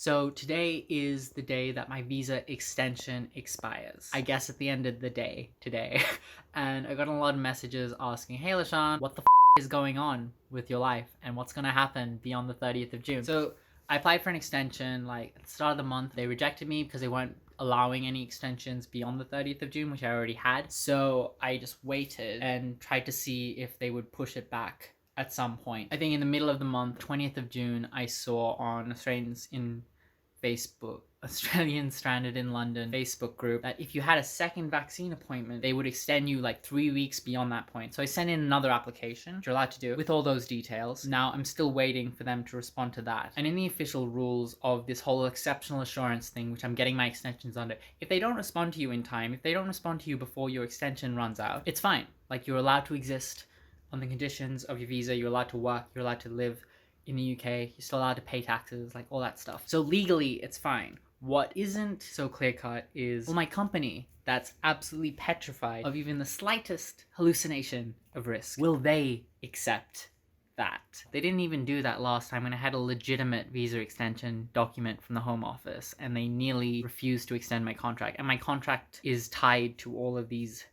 So today is the day that my visa extension expires. I guess at the end of the day today. And I got a lot of messages asking, hey Lashan, what the is going on with your life and what's gonna happen beyond the 30th of June? So I applied for an extension like at the start of the month. They rejected me because they weren't allowing any extensions beyond the 30th of June, which I already had. So I just waited and tried to see if they would push it back at some point. I think in the middle of the month, 20th of June, I saw on Australians Stranded in London Facebook group that if you had a second vaccine appointment, they would extend you like 3 weeks beyond that point. So I sent in another application, which you're allowed to do, with all those details. Now I'm still waiting for them to respond to that. And in the official rules of this whole exceptional assurance thing, which I'm getting my extensions under, if they don't respond to you in time, if they don't respond to you before your extension runs out, it's fine. Like, you're allowed to exist on the conditions of your visa, you're allowed to work, you're allowed to live in the UK, you're still allowed to pay taxes, like all that stuff. So legally, it's fine. What isn't so clear-cut is, well, my company that's absolutely petrified of even the slightest hallucination of risk, will they accept that? They didn't even do that last time when I had a legitimate visa extension document from the Home Office, and they nearly refused to extend my contract. And my contract is tied to all of these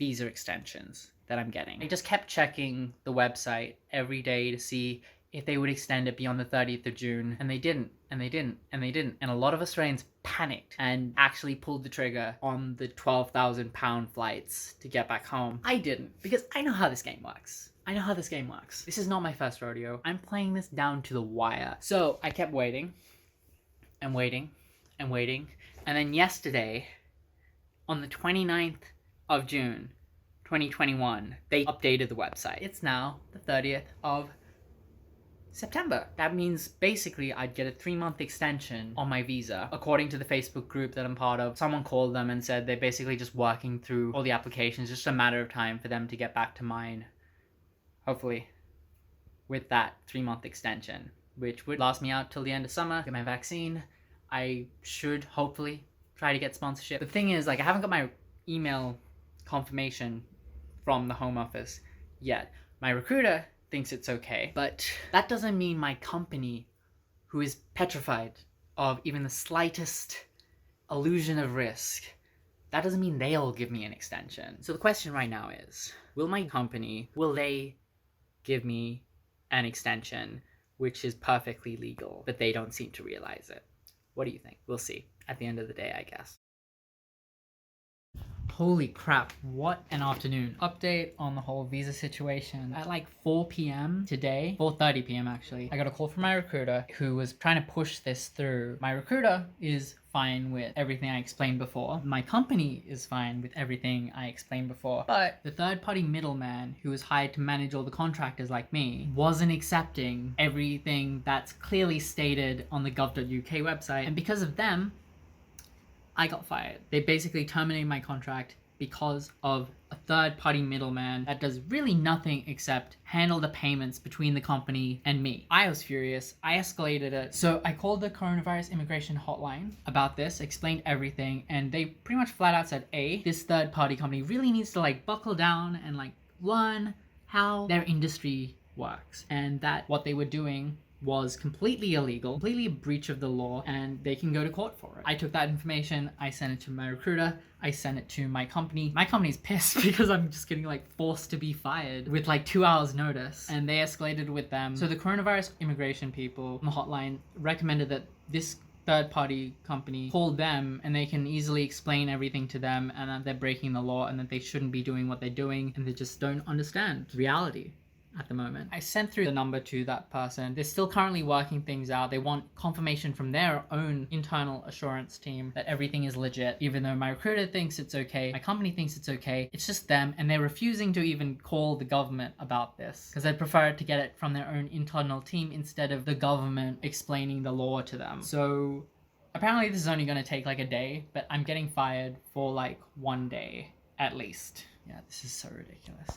visa extensions that I'm getting. I just kept checking the website every day to see if they would extend it beyond the 30th of June, and they didn't, and they didn't, and they didn't. And a lot of Australians panicked and actually pulled the trigger on the £12,000 flights to get back home. I didn't, because I know how this game works. I know how this game works. This is not my first rodeo. I'm playing this down to the wire. So I kept waiting, and waiting, and waiting. And then yesterday, on the 29th of June, 2021, they updated the website. It's now the 30th of September. That means basically I'd get a 3-month extension on my visa. According to the Facebook group that I'm part of, someone called them and said they're basically just working through all the applications, just a matter of time for them to get back to mine, hopefully, with that 3-month extension, which would last me out till the end of summer, get my vaccine. I should hopefully try to get sponsorship. The thing is, like, I haven't got my email confirmation from the Home Office yet. My recruiter thinks it's okay, but that doesn't mean my company, who is petrified of even the slightest illusion of risk, that doesn't mean they'll give me an extension. So the question right now is, will my company, will they give me an extension which is perfectly legal, but they don't seem to realize it? What do you think? We'll see at the end of the day, I guess. Holy crap, what an afternoon. Update on the whole visa situation. At like 4 p.m. today, 4:30 p.m. actually, I got a call from my recruiter who was trying to push this through. My recruiter is fine with everything I explained before. My company is fine with everything I explained before. But the third-party middleman who was hired to manage all the contractors like me wasn't accepting everything that's clearly stated on the gov.uk website. And because of them, I got fired. They basically terminated my contract because of a third-party middleman that does really nothing except handle the payments between the company and me. I was furious. I escalated it. So I called the coronavirus immigration hotline about this, explained everything, and they pretty much flat out said, A, this third-party company really needs to like buckle down and like learn how their industry works, and that what they were doing was completely illegal, completely a breach of the law, and they can go to court for it. I took that information, I sent it to my recruiter, I sent it to my company. My company's pissed because I'm just getting like forced to be fired with like 2 hours notice, and they escalated with them. So the coronavirus immigration people on the hotline recommended that this third-party company call them, and they can easily explain everything to them, and that they're breaking the law and that they shouldn't be doing what they're doing, and they just don't understand reality at the moment. I sent through the number to that person. They're still currently working things out. They want confirmation from their own internal assurance team that everything is legit, even though my recruiter thinks it's okay, my company thinks it's okay. It's just them, and they're refusing to even call the government about this because they prefer to get it from their own internal team instead of the government explaining the law to them. So apparently this is only going to take like a day, but I'm getting fired for like 1 day at least. Yeah, this is so ridiculous.